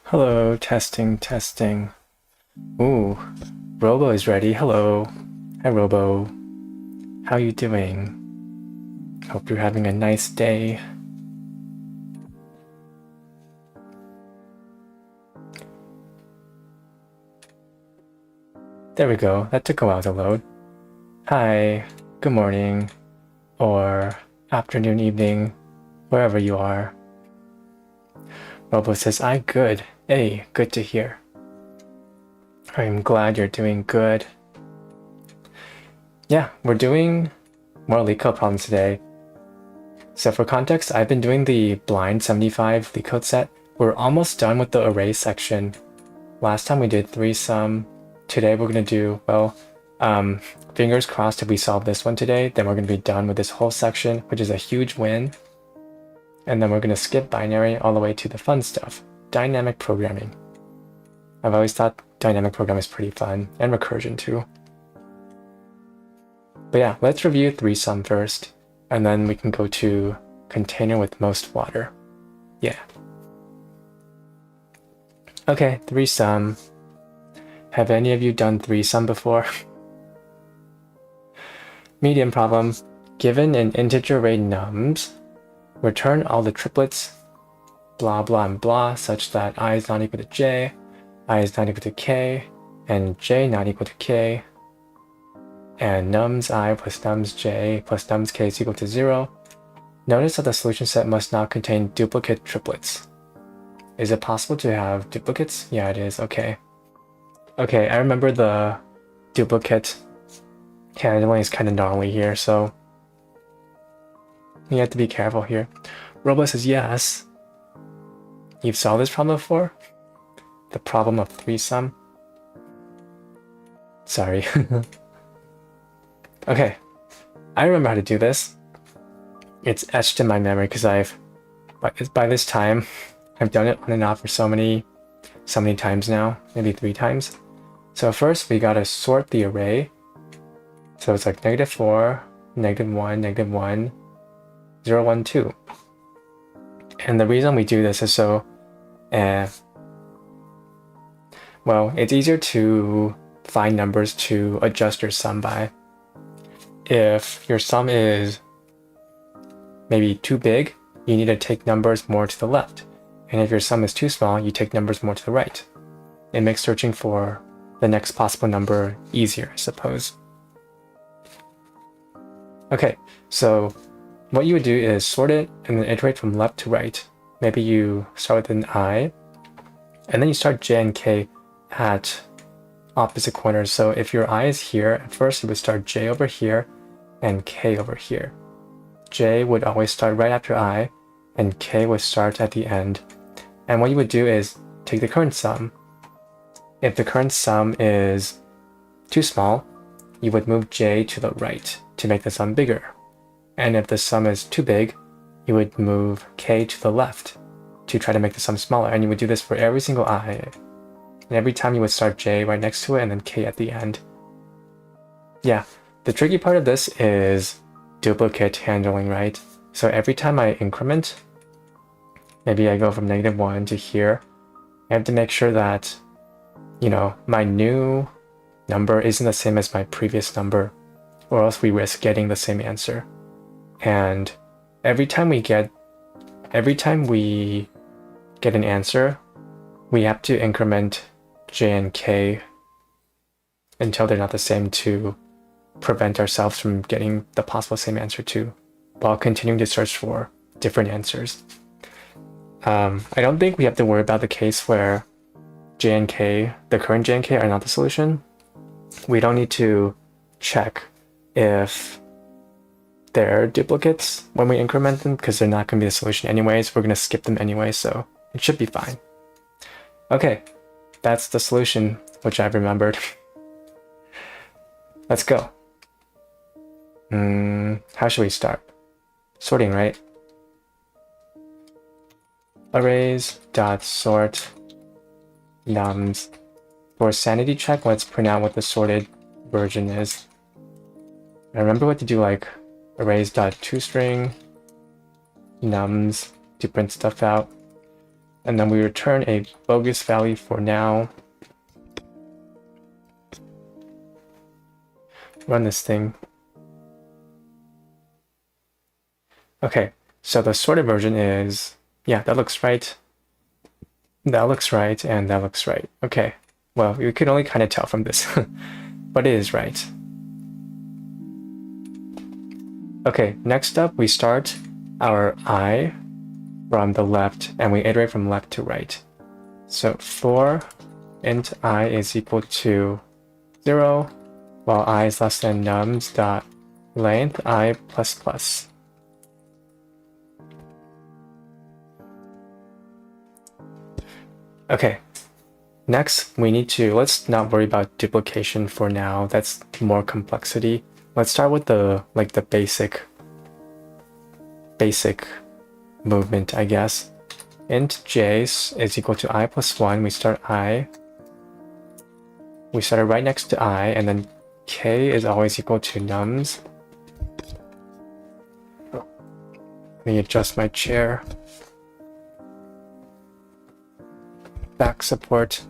Hello, testing, testing. Ooh, Robo is ready. Hello. Hi, Robo. How you doing? Hope you're having a nice day. There we go. That took a while to load. Hi, good morning, or afternoon, evening, wherever you are. Robo says, I'm good. Hey, good to hear. I'm glad you're doing good. Yeah, we're doing more Leetcode problems today. So for context, I've been doing the blind 75 Leetcode set. We're almost done with the array section. Last time we did 3-sum. Today we're going to do, well, fingers crossed if we solve this one today, then we're going to be done with this whole section, which is a huge win. And then we're going to skip binary all the way to the fun stuff, dynamic programming. I've always thought dynamic programming is pretty fun, and recursion too. But yeah, let's review 3-sum first, and then we can go to container with most water. Yeah. Okay, 3-sum. Have any of you done 3-sum before? Medium problem. Given an integer array nums, return all the triplets, blah, blah, and blah, such that I is not equal to j, I is not equal to k, and j not equal to k, and nums I plus nums j plus nums k is equal to 0. Notice that the solution set must not contain duplicate triplets. Is it possible to have duplicates? Yeah, it is. Okay. Okay, I remember the duplicate handling is kind of gnarly here, so you have to be careful here. Robo says yes. You've solved this problem before? The problem of 3-sum? Sorry. Okay, I remember how to do this. It's etched in my memory because by this time, I've done it on and off for so many times now, maybe 3 times. So first we gotta sort the array. So it's like -4, -1, -1, 0, 1, 2. And the reason we do this is so, well, it's easier to find numbers to adjust your sum by. If your sum is maybe too big, you need to take numbers more to the left. And if your sum is too small, you take numbers more to the right. It makes searching for the next possible number easier, I suppose. Okay, so what you would do is sort it and then iterate from left to right. Maybe you start with an I, and then you start j and k at opposite corners. So if your I is here, at first you would start j over here and k over here. J would always start right after I, and k would start at the end. And what you would do is take the current sum. If the current sum is too small, you would move j to the right to make the sum bigger. And if the sum is too big, you would move k to the left to try to make the sum smaller. And you would do this for every single I. And every time you would start j right next to it and then k at the end. Yeah, the tricky part of this is duplicate handling, right? So every time I increment, maybe I go from -1 to here, I have to make sure that, you know, my new number isn't the same as my previous number, or else we risk getting the same answer. And every time we get an answer, we have to increment j and k until they're not the same to prevent ourselves from getting the possible same answer too, while continuing to search for different answers. I don't think we have to worry about the case where j and k, the current j and k, are not the solution. We don't need to check if they're duplicates when we increment them, because they're not going to be the solution anyways. We're going to skip them anyway, so it should be fine. Okay, that's the solution, which I've remembered. Let's go. How should we start? Sorting, right? Arrays.sort nums. For a sanity check, let's print out what the sorted version is. I remember what to do, like arrays.toString nums to print stuff out. and then we return a bogus value for now. Run this thing. Okay, so the sorted version is, yeah, that looks right. That looks right, and that looks right. Okay, well, you can only kind of tell from this, but it is right. Okay, next up, we start our I from the left, and we iterate from left to right. So for int I is equal to 0, while I is less than nums dot length I plus plus. Okay, next we need to, let's not worry about duplication for now. That's more complexity. Let's start with the basic movement, I guess. Int j is equal to I plus 1. We start I. We start it right next to I, and then k is always equal to nums. Let me adjust my chair. Back support.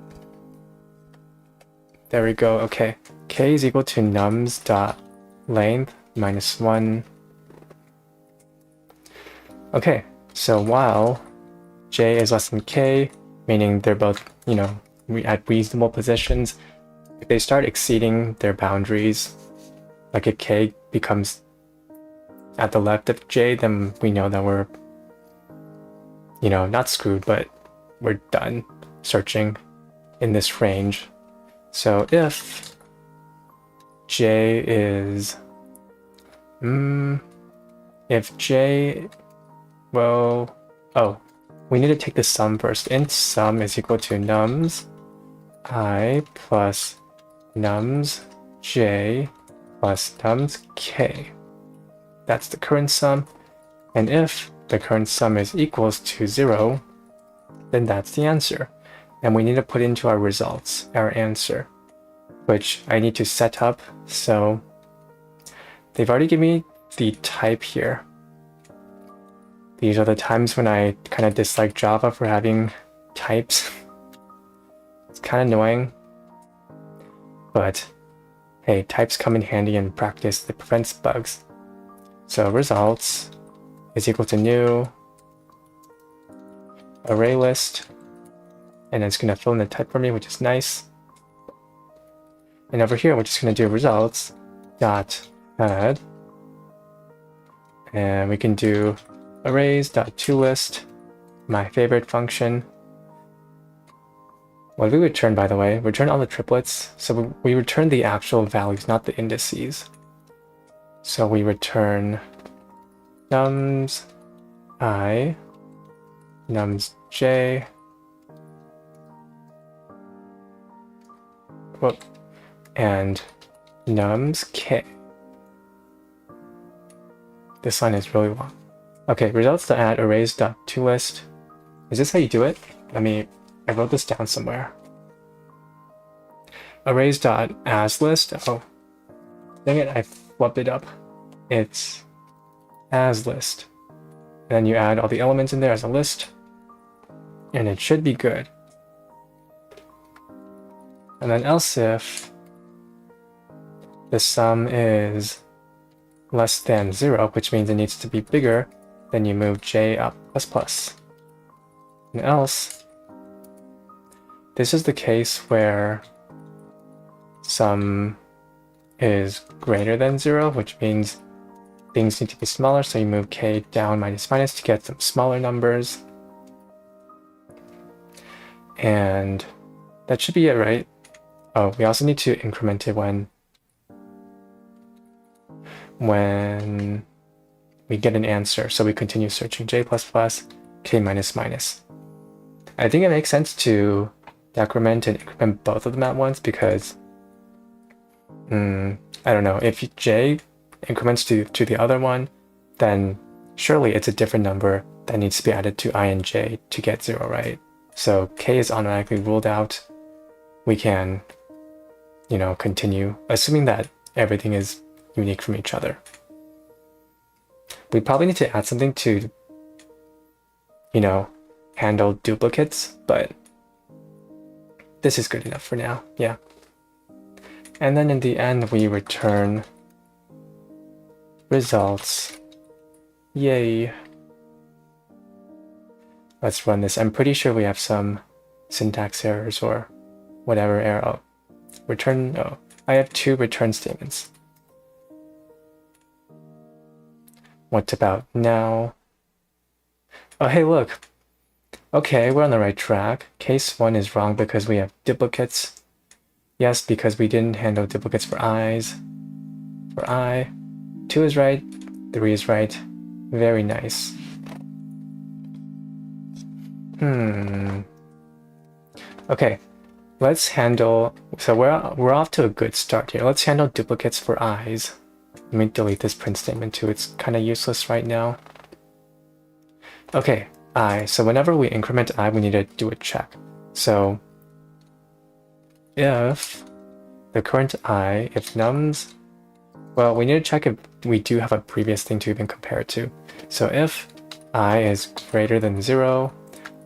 There we go. Okay. K is equal to nums dot length minus 1. Okay, so while j is less than k, meaning they're both, you know, at reasonable positions, if they start exceeding their boundaries, like if k becomes at the left of j, then we know that we're, you know, not screwed, but we're done searching in this range. So if j is, if j, well, oh, we need to take the sum first. Int sum is equal to nums I plus nums j plus nums k. That's the current sum. And if the current sum is equals to 0, then that's the answer. And we need to put into our results, our answer, which I need to set up. So they've already given me the type here. These are the times when I kind of dislike Java for having types. It's kind of annoying. But hey, types come in handy in practice. It prevents bugs. So results is equal to new array list. And it's going to fill in the type for me, which is nice. And over here, we're just going to do results dot add. And we can do arrays.toList, my favorite function. What do we return, by the way? Return all the triplets. So we return the actual values, not the indices. So we return nums I, nums j, and nums k. This line is really long. Okay, results to add arrays.toList. Is this how you do it? I wrote this down somewhere. Arrays.asList. Oh, dang it, I flubbed it up. It's asList. And then you add all the elements in there as a list, and it should be good. And then else if the sum is less than 0, which means it needs to be bigger, then you move j up plus plus. And else, this is the case where sum is greater than 0, which means things need to be smaller, so you move k down minus minus to get some smaller numbers. And that should be it, right? Oh, we also need to increment it when we get an answer. So we continue searching j++, k minus minus. I think it makes sense to decrement and increment both of them at once because, I don't know, if j increments to the other one, then surely it's a different number that needs to be added to I and j to get 0, right? So k is automatically ruled out. We can, you know, continue, assuming that everything is unique from each other. We probably need to add something to, you know, handle duplicates, but this is good enough for now, yeah. And then in the end, we return results. Yay. Let's run this. I'm pretty sure we have some syntax errors or whatever error. Oh, return, oh, I have 2 return statements. What about now? Oh, hey, look. Okay, we're on the right track. Case 1 is wrong because we have duplicates. Yes, because we didn't handle duplicates for i's. For I. 2 is right. 3 is right. Very nice. Okay, let's handle, so we're off to a good start here. Let's handle duplicates for i's. Let me delete this print statement too. It's kind of useless right now. Okay, I. So whenever we increment I, we need to do a check. So if the current I, if nums, well, we need to check if we do have a previous thing to even compare it to. So if I is greater than 0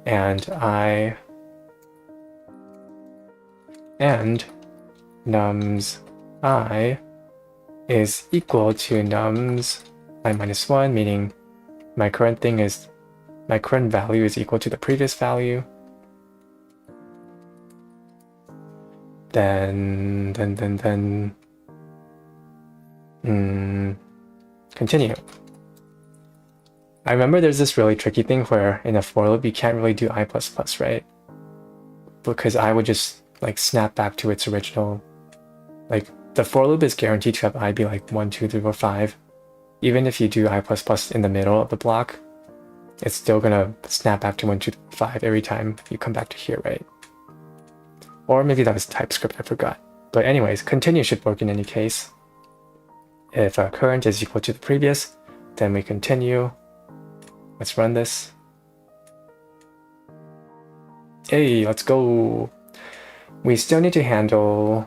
and nums I is equal to nums I minus 1, meaning my current value is equal to the previous value, then continue. I remember there's this really tricky thing where in a for loop you can't really do I++, right? Because I would just like snap back to its original, like the for loop is guaranteed to have I be like 1, 2, 3, 4, 5. Even if you do I++ in the middle of the block, it's still gonna snap back to 1, 2, 3, 5 every time you come back to here, right? Or maybe that was TypeScript, I forgot. But anyways, continue should work in any case. If current is equal to the previous, then we continue. Let's run this. Hey, let's go. We still need to handle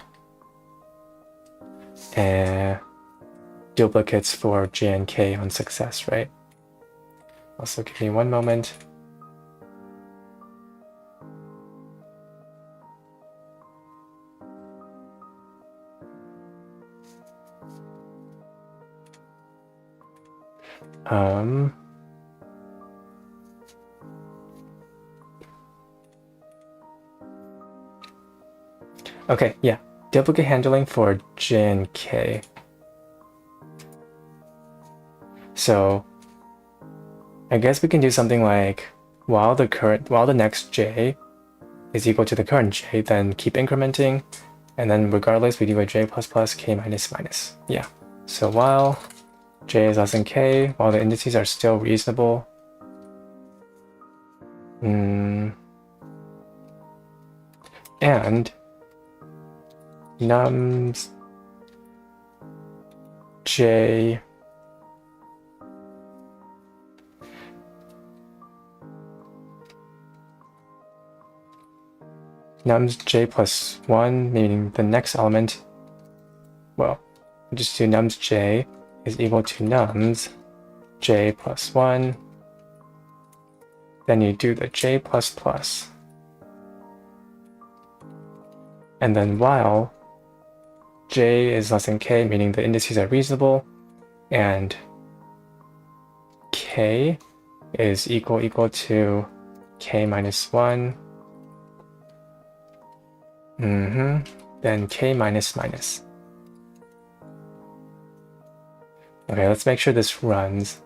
duplicates for j and k on success, right? Also, give me one moment. Okay, yeah, duplicate handling for j and k. So I guess we can do something like while the next j is equal to the current j, then keep incrementing, and then regardless we do a j plus plus k minus minus. Yeah. So while j is less than k, while the indices are still reasonable, and nums j plus 1, meaning the next element, well, just do nums j is equal to nums j plus 1. Then you do the j plus plus. And then while j is less than k, meaning the indices are reasonable, and k is equal to k minus 1, then k minus minus. Okay, let's make sure this runs.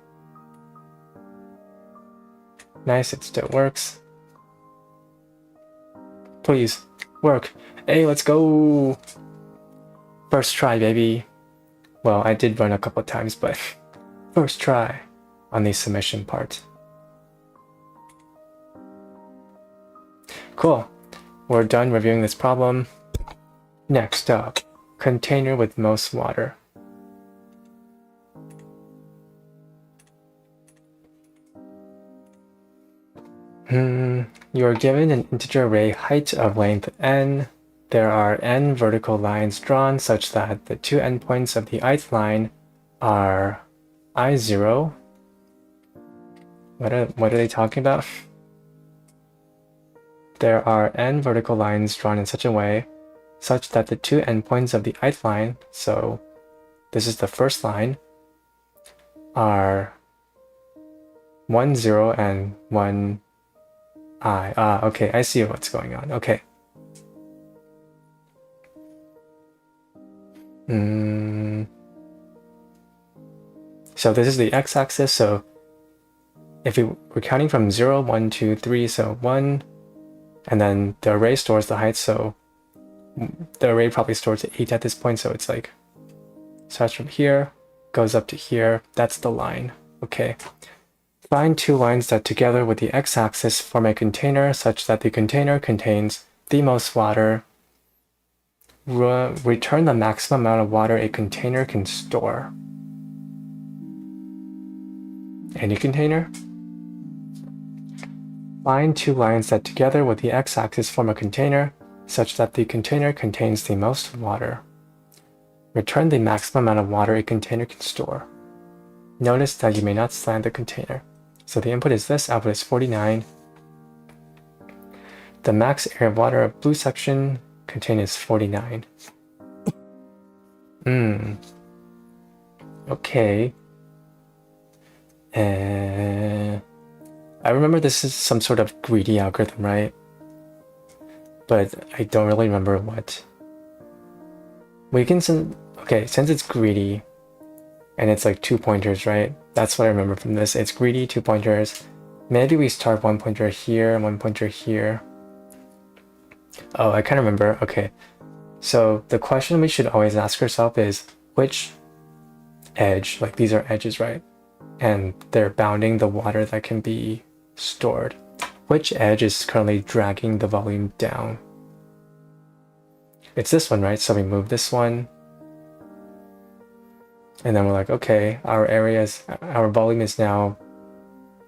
Nice, it still works. Please, work. Hey, let's go! First try, baby. Well, I did run a couple times, but first try on the submission part. Cool. We're done reviewing this problem. Next up, container with most water. You are given an integer array height of length n. There are n vertical lines drawn such that the 2 endpoints of the ith line are I0. What are they talking about? there are n vertical lines drawn in such a way such that the two endpoints of the ith line, so this is the first line, are 1, 0 and 1 I. Okay, I see what's going on. Okay. So this is the x-axis, so if we're counting from 0, 1, 2, 3, so 1, and then the array stores the height, so the array probably stores 8 at this point, so it's like, starts from here, goes up to here, that's the line. Okay. Find two lines that together with the x-axis form a container such that the container contains the most water. Return the maximum amount of water a container can store. Any container? Find two lines that together with the x-axis form a container such that the container contains the most water. Return the maximum amount of water a container can store. Notice that you may not slant the container. So the input is this, output is 49. The max area of water of blue section contained is 49. Okay. I remember this is some sort of greedy algorithm, right? But I don't really remember what. Okay, since it's greedy, and it's like 2 pointers, right? That's what I remember from this. It's greedy, 2 pointers. Maybe we start 1 pointer here and 1 pointer here. Oh, I kind of remember. Okay. So the question we should always ask ourselves is which edge, like these are edges, right? And they're bounding the water that can be stored. Which edge is currently dragging the volume down? It's this one, right? So we move this one. And then we're like, okay, our volume is now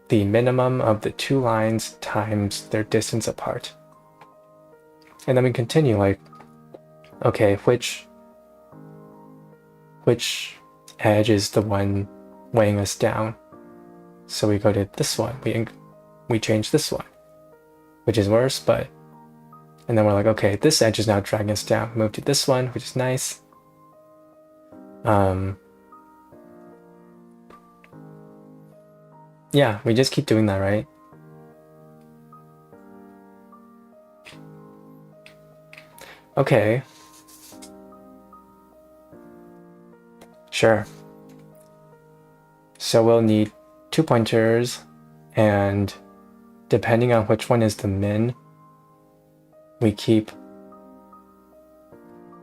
the minimum of the two lines times their distance apart. And then we continue like, okay, which edge is the one weighing us down? So we go to this one, we change this one, which is worse, but, and then we're like, okay, this edge is now dragging us down. Move to this one, which is nice. Yeah, we just keep doing that, right? Okay. Sure. So we'll need 2 pointers, and depending on which one is the min, we keep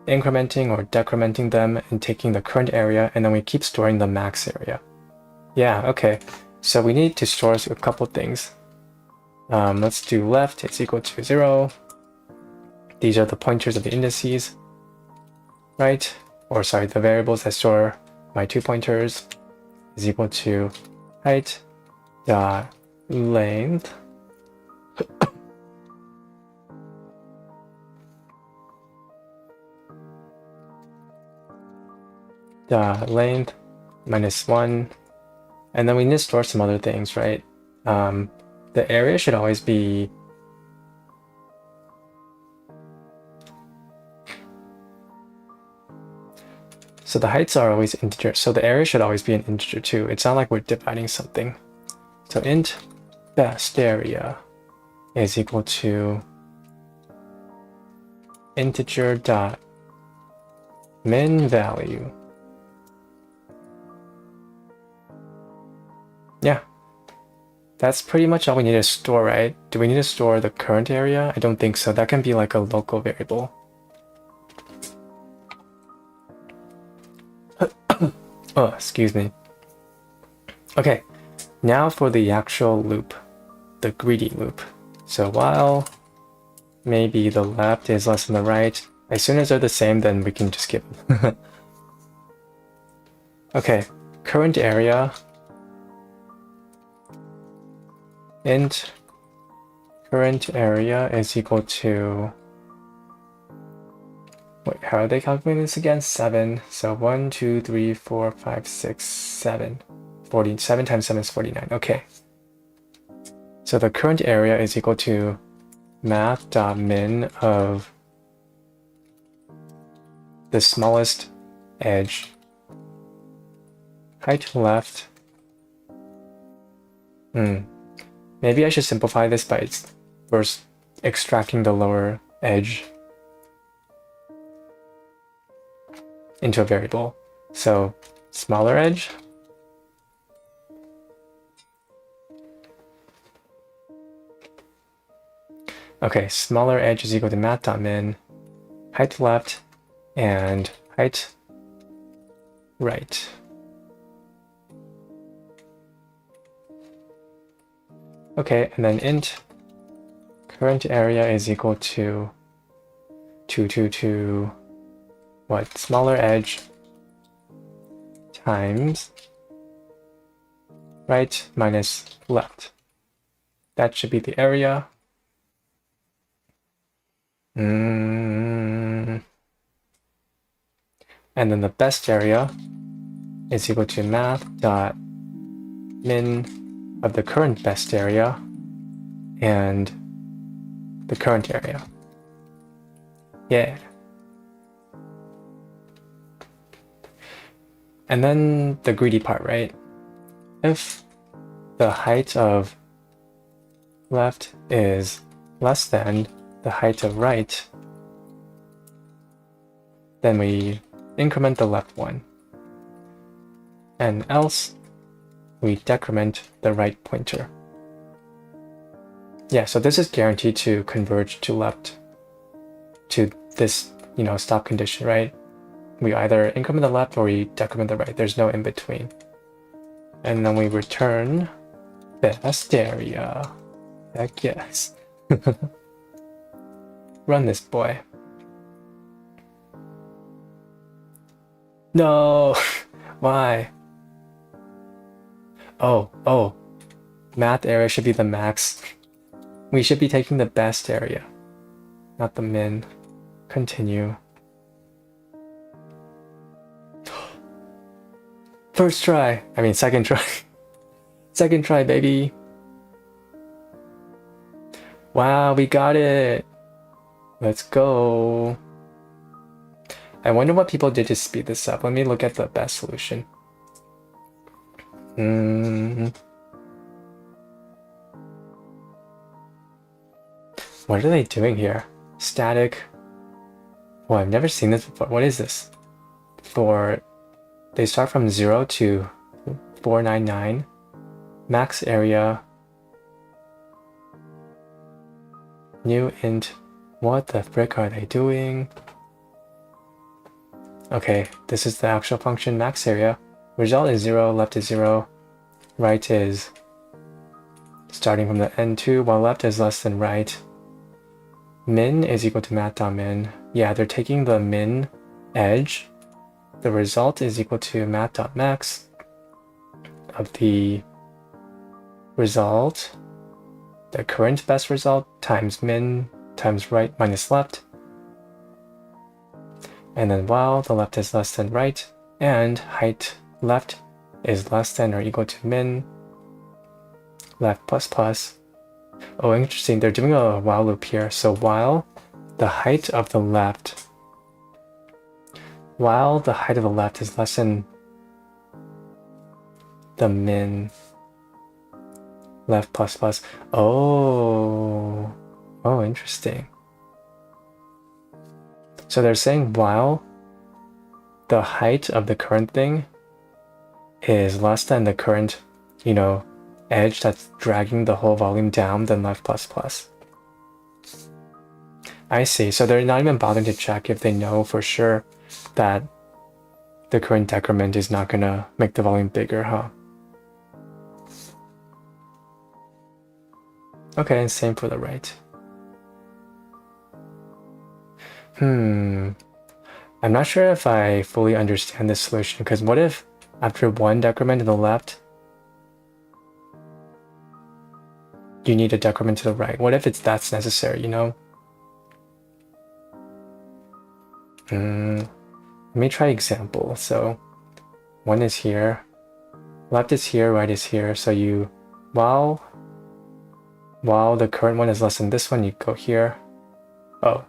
incrementing or decrementing them and taking the current area, and then we keep storing the max area. Yeah, okay. So we need to store a couple things. Let's do left is equal to 0. These are the pointers of the indices, right? Or sorry, the variables that store my 2 pointers is equal to height dot length dot length minus 1. And then we need to store some other things, right? The area should always be so the heights are always integer, so the area should always be an integer too. It's not like we're dividing something. So int best area is equal to integer dot min value. Yeah, that's pretty much all we need to store, right? Do we need to store the current area? I don't think so. That can be like a local variable. Oh, excuse me. Okay, now for the actual loop, the greedy loop. So while maybe the left is less than the right, as soon as they're the same, then we can just skip them. Okay, current area int current area is equal to, wait, how are they calculating this again? 7. So 1, 2, 3, 4, 5, 6, 7. 47 times 7 is 49. Okay. So the current area is equal to math.min of the smallest edge, height left. Maybe I should simplify this by first extracting the lower edge into a variable. So smaller edge okay, smaller edge is equal to math.min height left and height right. Okay, and then int current area is equal to what? Smaller edge times right minus left. That should be the area. And then the best area is equal to math.min of the current best area and the current area. Yeah. And then the greedy part, right? If the height of left is less than the height of right, then we increment the left one. And else, we decrement the right pointer. Yeah, so this is guaranteed to converge to left to this, stop condition, right? We either increment the left or we decrement the right. There's no in between. And then we return best area. Heck yes. Run this boy. No! Why? Oh. Math area should be the max. We should be taking the best area, not the min. Continue. First try. I mean, second try. Second try, baby. Wow, we got it. Let's go. I wonder what people did to speed this up. Let me look at the best solution. What are they doing here? Static. Oh, I've never seen this before. What is this? They start from 0 to 499. Max area. New int. What the frick are they doing? Okay, this is the actual function max area. Result is 0, left is 0, right is starting from the n2, while left is less than right. Min is equal to math.min. Yeah, they're taking the min edge. The result is equal to math.max of the result, the current best result, times min times right minus left. And then while the left is less than right, and height left is less than or equal to min left plus plus. Oh, interesting. They're doing a while loop here. So while the height of the left is less than the min left plus plus. Oh, interesting. So they're saying while the height of the current thing is less than the current, edge that's dragging the whole volume down, then left plus plus. I see. So they're not even bothering to check if they know for sure that the current decrement is not gonna make the volume bigger, huh? Okay, and same for the right. I'm not sure if I fully understand this solution, because what if after one decrement to the left, you need a decrement to the right? What if that's necessary, Let me try example. So one is here, left is here, right is here. So while while the current one is less than this one, you go here. Oh.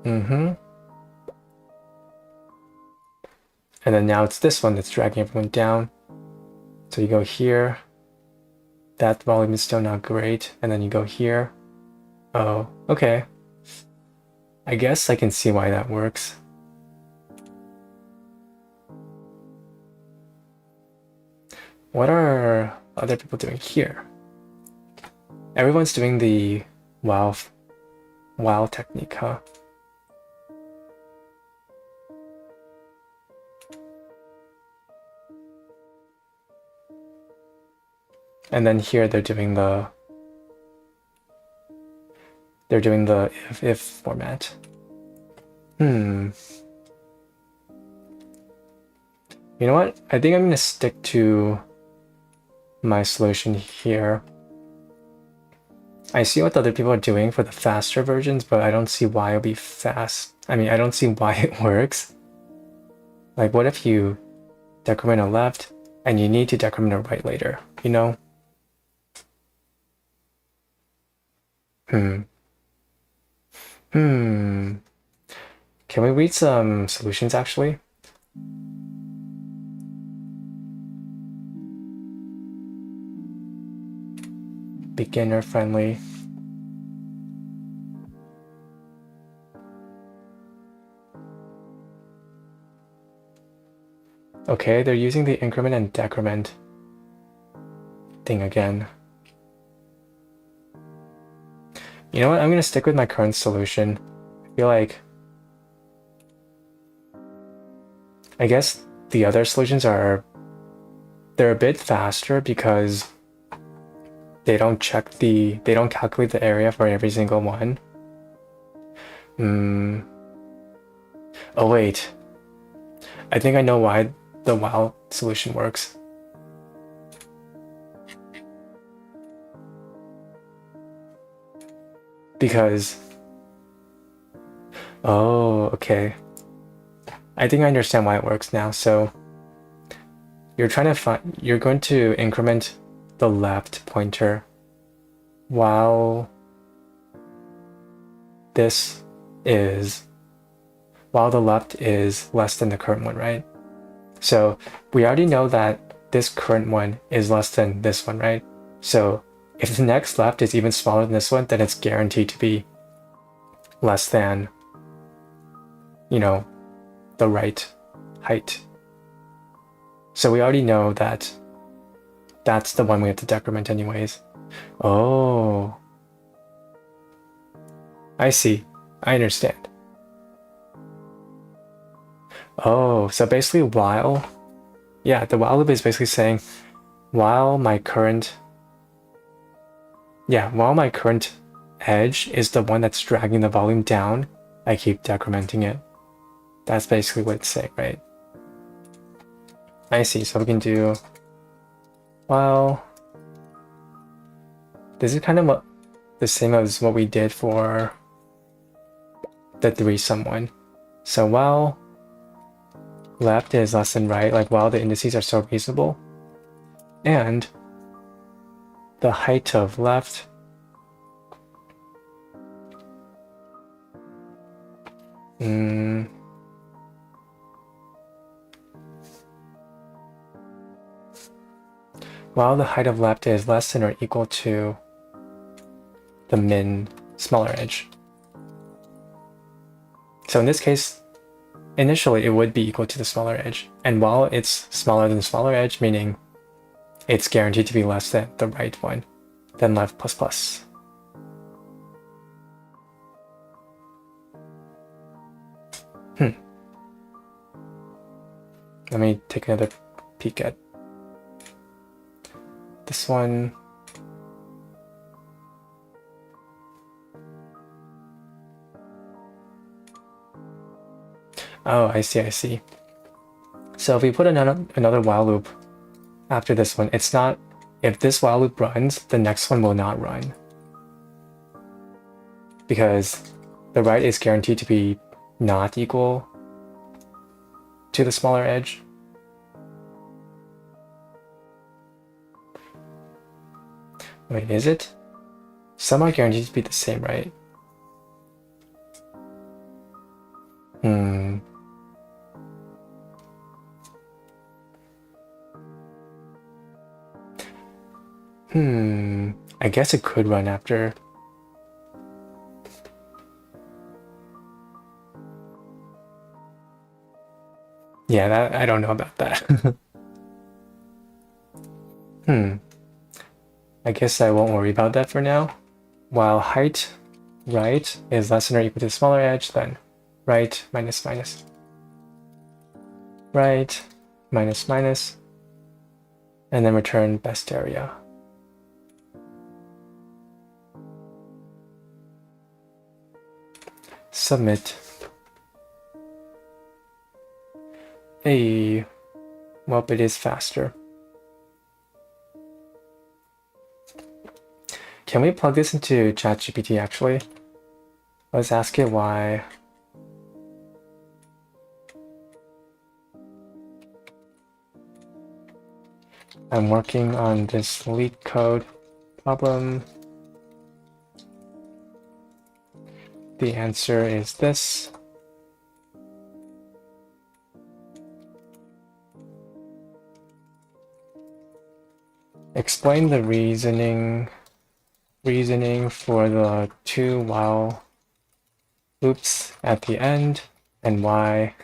And then now it's this one that's dragging everyone down. So you go here. That volume is still not great. And then you go here. Oh, okay. I guess I can see why that works. What are other people doing here? Everyone's doing the wow technique, huh? And then here they're doing the if format. You know what? I think I'm gonna stick to my solution here. I see what the other people are doing for the faster versions, but I don't see why it'll be fast. I mean, I don't see why it works. Like, what if you decrement a left and you need to decrement a right later, you know? Can we read some solutions actually? Beginner friendly. Okay, they're using the increment and decrement thing again. You know what? I'm gonna stick with my current solution. I feel like I guess the other solutions they're a bit faster because they don't calculate the area for every single one. Oh wait. I think I know why the WoW solution works. Because oh, okay. I think I understand why it works now. So you're going to increment the left pointer while the left is less than the current one, right? So we already know that this current one is less than this one, right? So if the next left is even smaller than this one, then it's guaranteed to be less than, the right height. So we already know that that's the one we have to decrement anyways. Oh. I see. I understand. Oh, so basically the while loop is basically saying while my current edge is the one that's dragging the volume down, I keep decrementing it. That's basically what it's saying, right? I see. So we can do, well, this is kind of the same as what we did for the threesome one. So while left is less than right, like while the indices are still reasonable, and the height of left while the height of left is less than or equal to the smaller edge. So in this case, initially it would be equal to the smaller edge. And while it's smaller than the smaller edge, meaning it's guaranteed to be less than the right one, then left plus plus. Let me take another peek at this one. Oh, I see. So if we put another while loop after this one, it's not, if this while loop runs, the next one will not run. Because the right is guaranteed to be not equal to the smaller edge. Wait, is it? Some are guaranteed to be the same, right? I guess it could run after. Yeah, I don't know about that. I guess I won't worry about that for now. While height right is less than or equal to the smaller edge, then right minus minus. Right minus minus. And then return best area. Submit. Hey, well, it is faster. Can we plug this into ChatGPT actually? Let's ask it why. I'm working on this Leetcode problem. The answer is this. Explain the reasoning for the 2 while loops at the end and why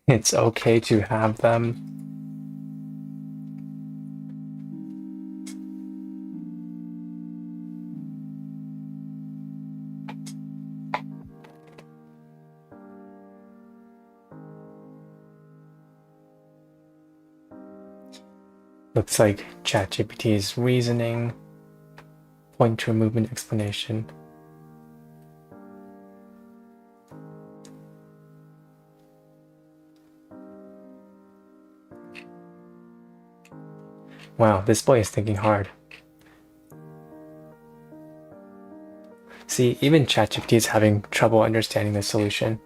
it's okay to have them. Looks like ChatGPT's reasoning, pointer movement explanation. Wow, this boy is thinking hard. See, even ChatGPT is having trouble understanding the solution.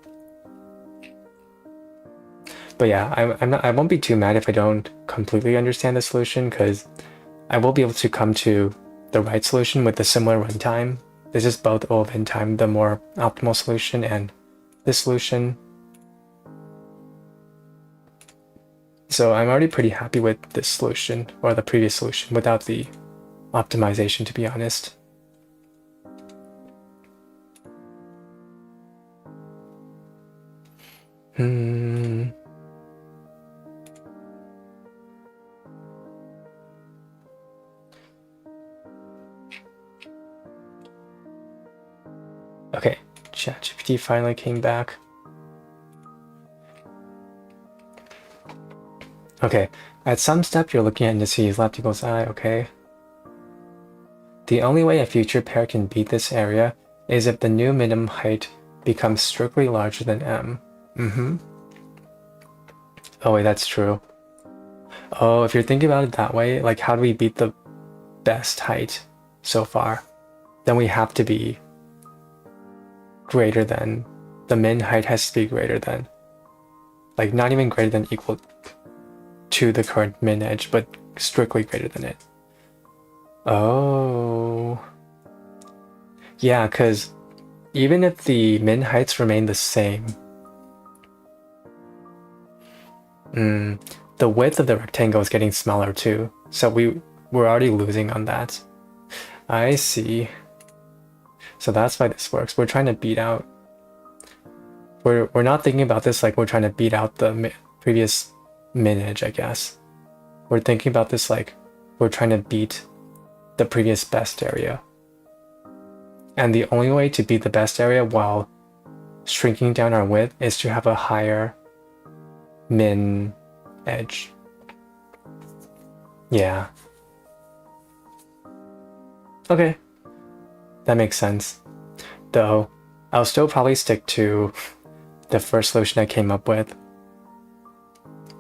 But yeah, I won't be too mad if I don't completely understand the solution, because I will be able to come to the right solution with a similar runtime. This is both O of n time, the more optimal solution, and this solution. So I'm already pretty happy with this solution, or the previous solution, without the optimization, to be honest. Okay, ChatGPT finally came back. Okay, at some step you're looking at indices left equals I, okay? The only way a future pair can beat this area is if the new minimum height becomes strictly larger than m. Oh wait, that's true. Oh, if you're thinking about it that way, like how do we beat the best height so far? Then we have to be greater than, the min height has to be greater than, like not even greater than equal to the current min edge, but strictly greater than it. Oh. Yeah, because even if the min heights remain the same, the width of the rectangle is getting smaller too, so we're already losing on that. I see. So that's why this works. We're trying to beat out. We're not thinking about this like we're trying to beat out the previous min edge, I guess. We're thinking about this like we're trying to beat the previous best area. And the only way to beat the best area while shrinking down our width is to have a higher min edge. Yeah. Okay. That makes sense. Though, I'll still probably stick to the first solution I came up with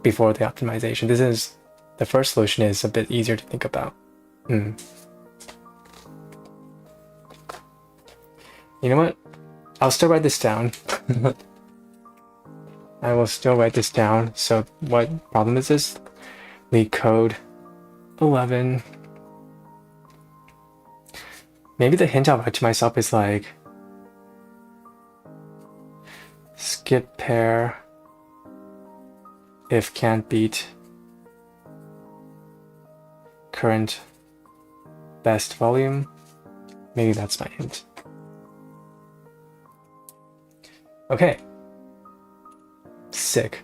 before the optimization. The first solution is a bit easier to think about. You know what? I'll still write this down. I will still write this down. So what problem is this? Leetcode 11. maybe the hint I'll write to myself is like, skip pair if can't beat current best volume. Maybe that's my hint. Okay. Sick.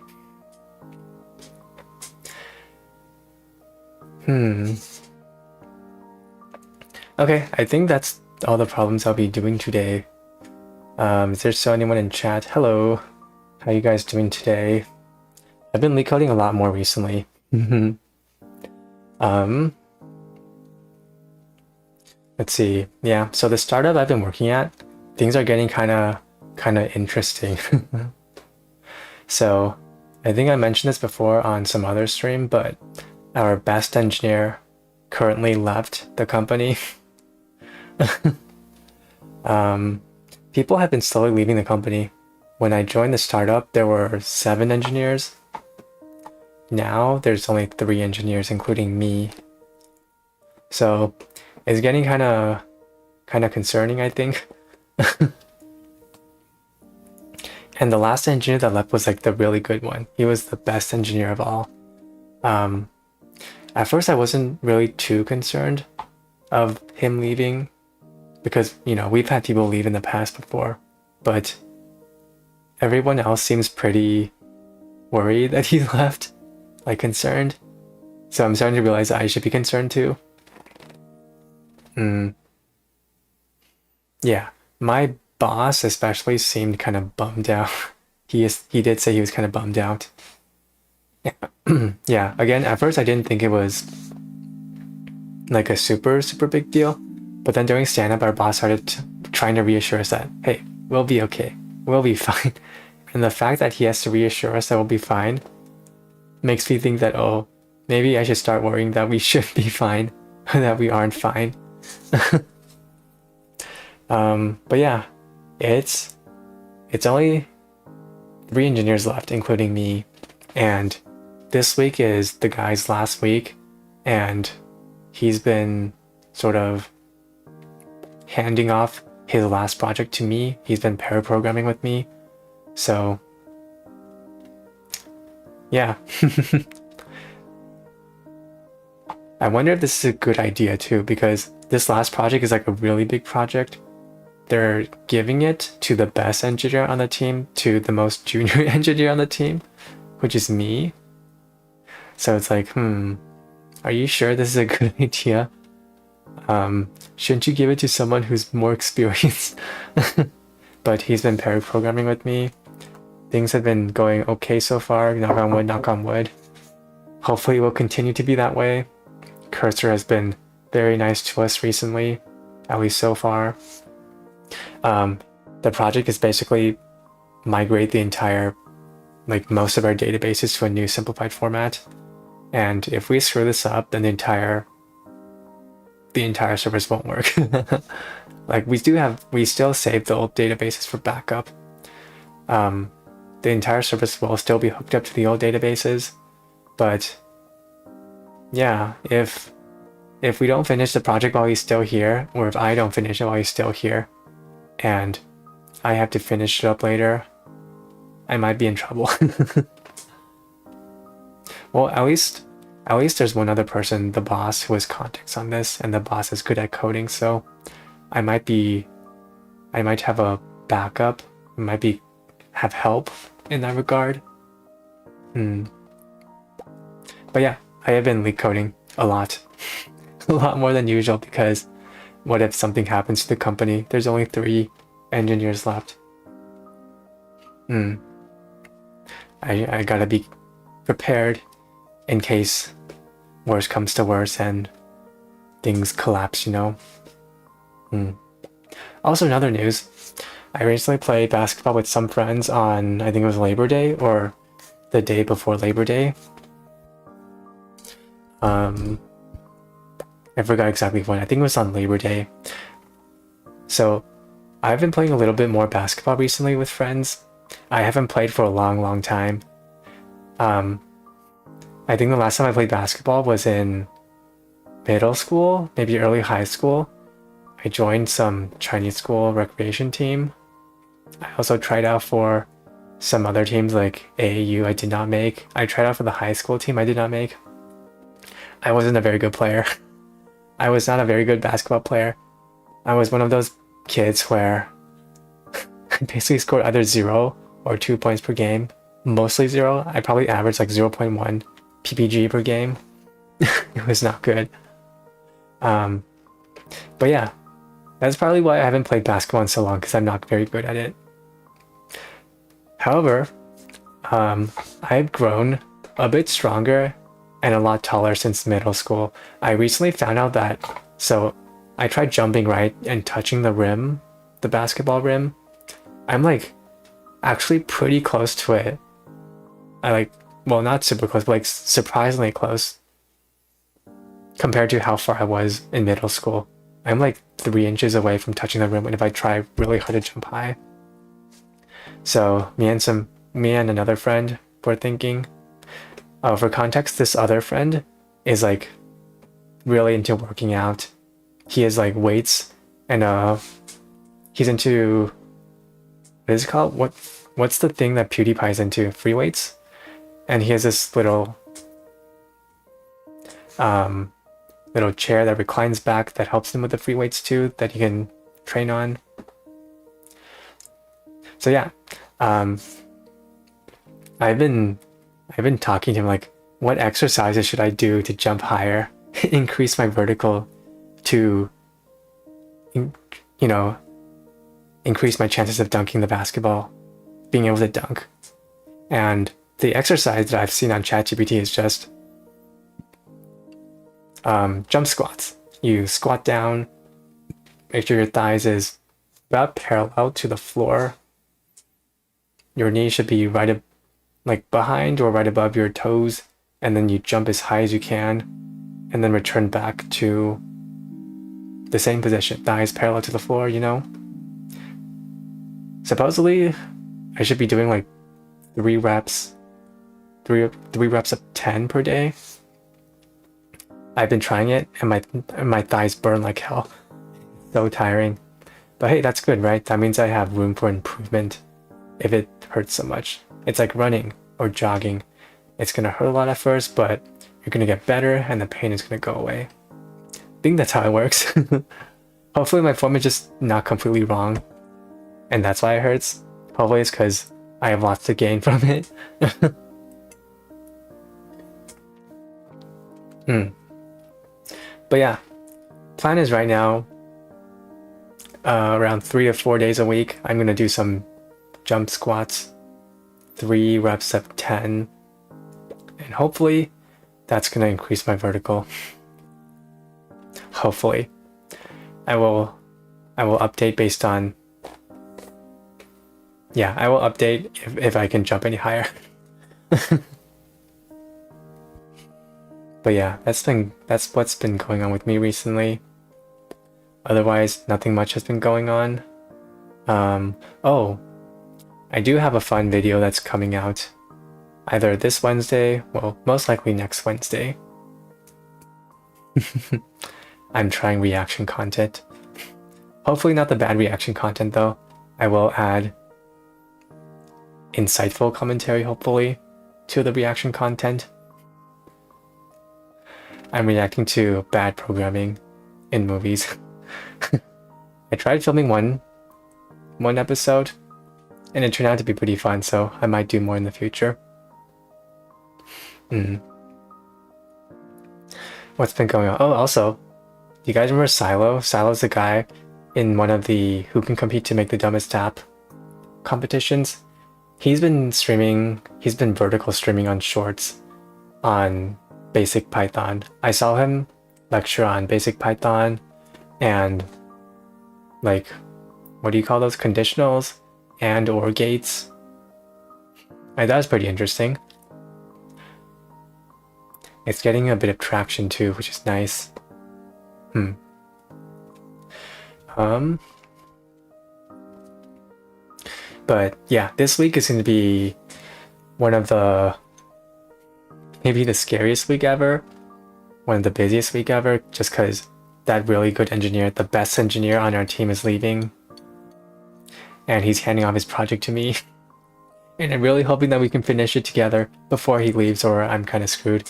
Okay, I think that's all the problems I'll be doing today. Is there still anyone in chat? Hello. How you guys doing today? I've been Leetcoding a lot more recently. Let's see. Yeah, so the startup I've been working at, things are getting kind of interesting. So I think I mentioned this before on some other stream, but our best engineer currently left the company. People have been slowly leaving the company. When I joined the startup, there were 7 engineers. Now there's only 3 engineers, including me. So it's getting kind of concerning, I think. And the last engineer that left was like the really good one. He was the best engineer of all. At first I wasn't really too concerned of him leaving because, you know, we've had people leave in the past before, but everyone else seems pretty worried that he left, like concerned. So I'm starting to realize that I should be concerned too. Yeah, my boss especially seemed kind of bummed out. He did say he was kind of bummed out. Yeah, again, at first I didn't think it was like a super big deal, but then during stand-up our boss started trying to reassure us that, hey, we'll be okay, we'll be fine. And the fact that he has to reassure us that we'll be fine makes me think that, oh, maybe I should start worrying that we should be fine, that we aren't fine. But yeah, it's only 3 engineers left, including me, and this week is the guy's last week, and he's been sort of handing off his last project to me. He's been pair programming with me, so yeah. I wonder if this is a good idea too, because this last project is like a really big project. They're giving it to the best engineer on the team, to the most junior engineer on the team, which is me. So it's like, are you sure this is a good idea? Shouldn't you give it to someone who's more experienced? But he's been pair programming with me. Things have been going okay so far, knock on wood, knock on wood. Hopefully it will continue to be that way. Cursor has been very nice to us recently, at least so far. The project is basically migrate the entire, like most of our databases to a new simplified format. And if we screw this up, then the entire service won't work. Like we still save the old databases for backup. The entire service will still be hooked up to the old databases, but yeah, if we don't finish the project while he's still here, or if I don't finish it while he's still here, and I have to finish it up later, I might be in trouble. Well, at least there's one other person, the boss, who has context on this, and the boss is good at coding, so I might have a backup, have help in that regard. But yeah, I have been Leetcoding a lot. A lot more than usual, because what if something happens to the company? There's only 3 engineers left. I gotta be prepared in case worse comes to worse and things collapse, you know? Also, in other news, I recently played basketball with some friends on, I think it was Labor Day or the day before Labor Day. I forgot exactly when. I think it was on Labor Day. So I've been playing a little bit more basketball recently with friends. I haven't played for a long time. I think the last time I played basketball was in middle school, maybe early high school. I joined some Chinese school recreation team. I also tried out for some other teams like AAU I did not make. I tried out for the high school team I did not make. I wasn't a very good player. I was not a very good basketball player. I was one of those kids where I basically scored either 0 or 2 points per game. Mostly 0. I probably averaged like 0.1 PPG per game. It was not good. But yeah, that's probably why I haven't played basketball in so long, because I'm not very good at it. However, I've grown a bit stronger and a lot taller since middle school. I recently found out that, so I tried jumping right and touching the rim, the basketball rim. I'm like actually pretty close to it. Well, not super close, but like surprisingly close compared to how far I was in middle school. I'm like 3 inches away from touching the rim, and if I try really hard to jump high. So me and another friend were thinking, for context, this other friend is like really into working out. He has like weights, and he's into, what is it called? What's the thing that PewDiePie's into? Free weights? And he has this little chair that reclines back that helps him with the free weights too, that he can train on. So yeah, I've been talking to him like, what exercises should I do to jump higher, increase my vertical, to increase my chances of dunking the basketball, being able to dunk. And the exercise that I've seen on ChatGPT is just jump squats. You squat down, make sure your thighs is about parallel to the floor. Your knee should be like behind or right above your toes, and then you jump as high as you can, and then return back to the same position, thighs parallel to the floor, Supposedly, I should be doing like 3 reps of 10 per day. I've been trying it, and my thighs burn like hell. So tiring. But hey, that's good, right? That means I have room for improvement if it hurts so much. It's like running or jogging. It's gonna hurt a lot at first, but you're gonna get better and the pain is gonna go away. I think that's how it works. Hopefully my form is just not completely wrong, and that's why it hurts. Hopefully it's because I have lots to gain from it. But yeah, plan is right now, around 3 to 4 days a week, I'm gonna do some jump squats, 3 reps of 10, and hopefully that's gonna increase my vertical. Hopefully. I will update based on, yeah, I will update if I can jump any higher. But yeah, that's what's been going on with me recently. Otherwise, nothing much has been going on. Oh, I do have a fun video that's coming out either this Wednesday, well, most likely next Wednesday. I'm trying reaction content. Hopefully not the bad reaction content though. I will add insightful commentary, hopefully, to the reaction content. I'm reacting to bad programming in movies. I tried filming one episode, and it turned out to be pretty fun, so I might do more in the future. What's been going on? Oh, also, do you guys remember Silo? Silo's the guy in one of the Who Can Compete to Make the Dumbest Tap competitions. He's been vertical streaming on Shorts on Basic Python. I saw him lecture on Basic Python and like, what do you call those? Conditionals and or gates. And that was pretty interesting. It's getting a bit of traction too, which is nice. But yeah, this week is going to be one of maybe the scariest week ever, one of the busiest week ever, just because that really good engineer, the best engineer on our team is leaving. And he's handing off his project to me. And I'm really hoping that we can finish it together before he leaves or I'm kind of screwed.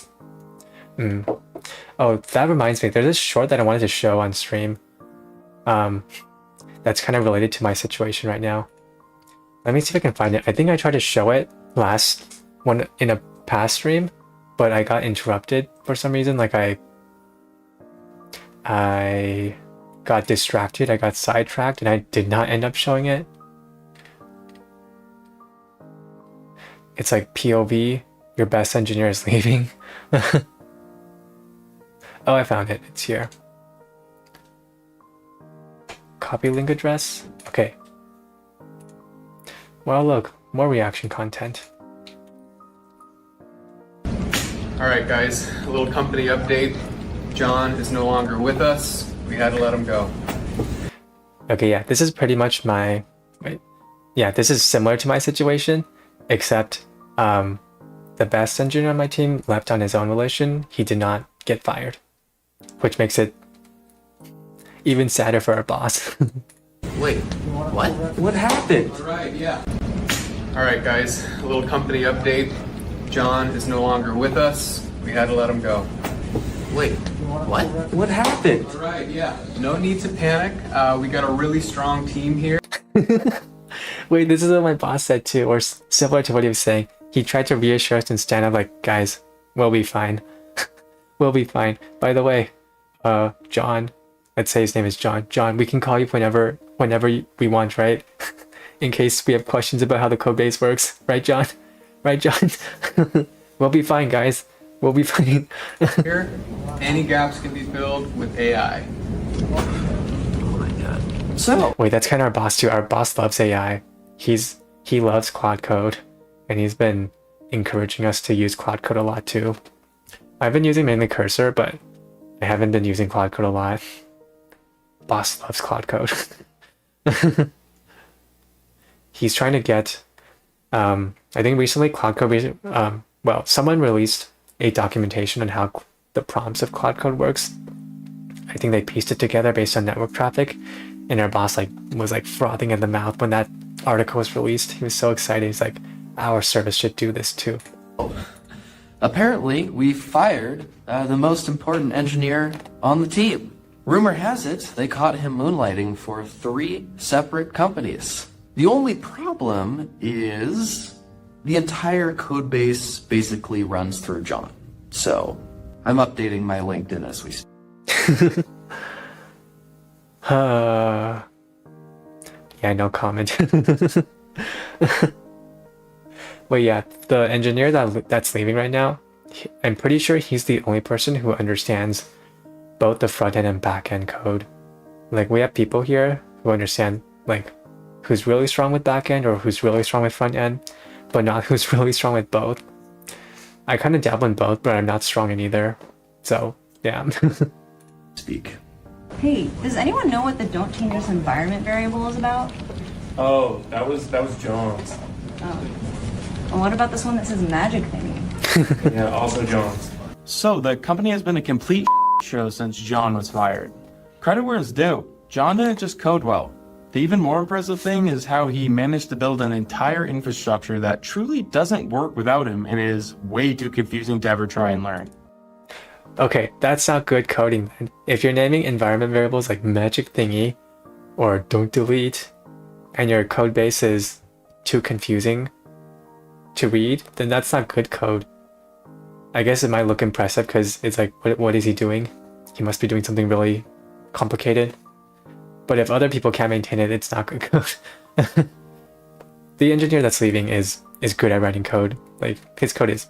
Oh, that reminds me, there's this short that I wanted to show on stream. That's kind of related to my situation right now. Let me see if I can find it. I think I tried to show it last one in a past stream, but I got interrupted for some reason. Like I got distracted, I got sidetracked, and I did not end up showing it. It's like POV, your best engineer is leaving. Oh, I found it. It's here. Copy link address. Okay. Well, look, more reaction content. All right, guys, a little company update. John is no longer with us. We had to let him go. Okay, yeah, this is pretty much my... Wait. Yeah, this is similar to my situation, except the best engineer on my team left on his own volition. He did not get fired, which makes it even sadder for our boss. Wait, what? What happened? All right, yeah. All right, guys, a little company update. John is no longer with us. We had to let him go. Wait, what? What happened? All right, yeah. No need to panic. We got a really strong team here. Wait, this is what my boss said too, or similar to what he was saying. He tried to reassure us and stand up like, guys, we'll be fine. We'll be fine. By the way, John, let's say his name is John. John, we can call you whenever we want, right? In case we have questions about how the code base works. Right, John? Right, John? We'll be fine, guys. We'll be fine. Here, any gaps can be filled with AI. Oh my god. So, Wait, that's kind of our boss too. Our boss loves AI. He loves Cloud Code, and he's been encouraging us to use Cloud Code a lot too. I've been using mainly Cursor, but I haven't been using Cloud Code a lot. Boss loves Cloud Code. He's trying to get, I think recently Cloud Code, well, someone released a documentation on how the prompts of Cloud Code works. I think they pieced it together based on network traffic, and our boss was frothing at the mouth when that article was released. He was so excited. He's like, our service should do this too. apparently we fired the most important engineer on the team. Rumor has it they caught him moonlighting for 3 separate companies. The only problem is the entire code base basically runs through John. So I'm updating my LinkedIn as we speak. Yeah, no comment. But yeah, the engineer that's leaving right now, I'm pretty sure he's the only person who understands both the front end and back end code. Like, we have people here who understand, like, who's really strong with back end or who's really strong with front end, but not who's really strong with both. I kind of dabble in both, but I'm not strong in either. So yeah. Speak. Hey, does anyone know what the don't change this environment variable is about? Oh, that was Jones. Oh. Well, what about this one that says magic thingy? Yeah, also Jones. So the company has been a complete show since John was fired. Credit where it's due. John didn't just code well. The even more impressive thing is how he managed to build an entire infrastructure that truly doesn't work without him and is way too confusing to ever try and learn. Okay, that's not good coding. If you're naming environment variables like magic thingy or don't delete, and your code base is too confusing to read, then that's not good code. I guess it might look impressive because it's like, what is he doing? He must be doing something really complicated. But if other people can't maintain it, it's not good code. The engineer that's leaving is good at writing code. Like, his code is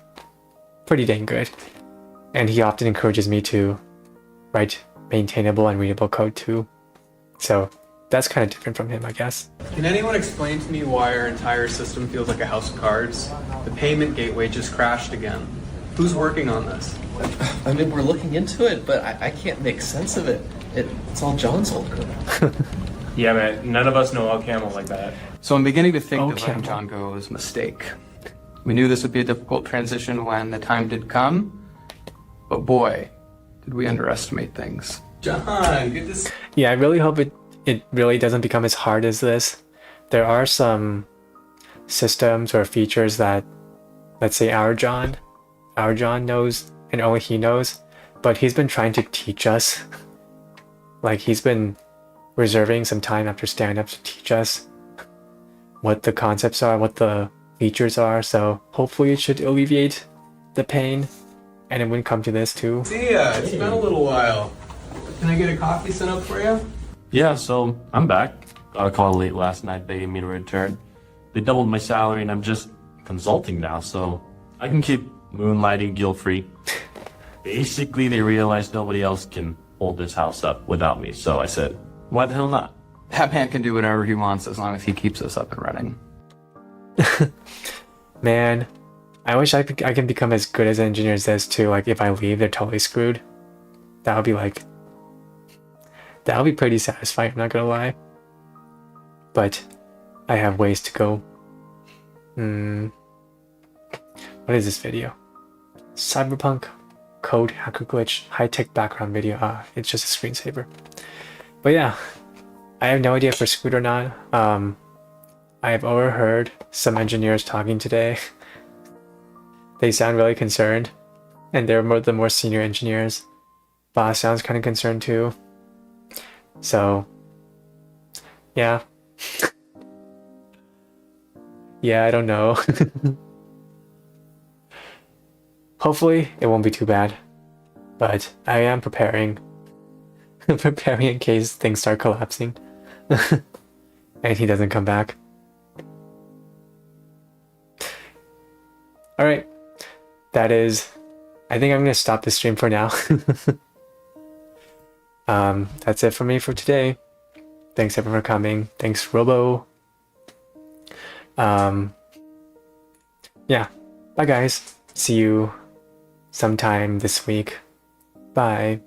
pretty dang good. And he often encourages me to write maintainable and readable code too. So that's kind of different from him, I guess. Can anyone explain to me why our entire system feels like a house of cards? The payment gateway just crashed again. Who's working on this? I mean, we're looking into it, but I can't make sense of it. It's all John's old code. Yeah, man, none of us know OCaml like that. So I'm beginning to think that Okay. letting John go was a mistake. We knew this would be a difficult transition when the time did come, but boy, did we underestimate things. John, good to see Yeah, I really hope it really doesn't become as hard as this. There are some systems or features that, let's say our John knows and only he knows, but he's been trying to teach us. Like he's been reserving some time after stand-up to teach us what the concepts are, what the features are, so hopefully it should alleviate the pain and it wouldn't come to this too. ya. It's been a little while. Can I get a coffee sent up for you? Yeah, so I'm back. Got a call late last night begging me to return. They doubled my salary and I'm just consulting now, so I can keep moonlighting guilt-free. Basically, they realized nobody else can hold this house up without me, so I said, why the hell not? That man can do whatever he wants as long as he keeps us up and running. Man, I wish I can become as good as an engineer as this too. Like if I leave, they're totally screwed. That would be pretty satisfying, I'm not gonna lie. But I have ways to go. What is this video? Cyberpunk code hacker glitch high-tech background video. It's just a screensaver. But yeah, I have no idea if we're screwed or not. I have overheard some engineers talking today. They sound really concerned, and they're the more senior engineers. Boss sounds kind of concerned too. So, yeah. Yeah, I don't know. Hopefully, it won't be too bad. But I am preparing. Preparing in case things start collapsing. And he doesn't come back. Alright. That is... I think I'm going to stop the stream for now. That's it for me for today. Thanks everyone for coming. Thanks Robo. Yeah. Bye guys. See you sometime this week. Bye.